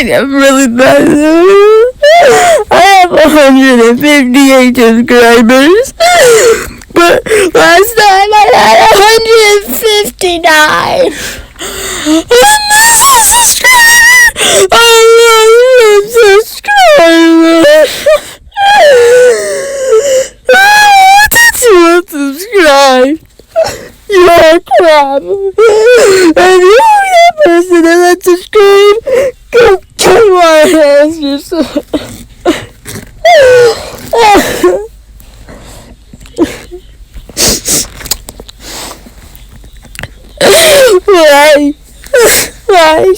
I'm really bad. I have 158 subscribers, but last time I had 159. Subscribe. You're a crap. And you're that person that subscribe. Come on, ask yourself. Why? Why?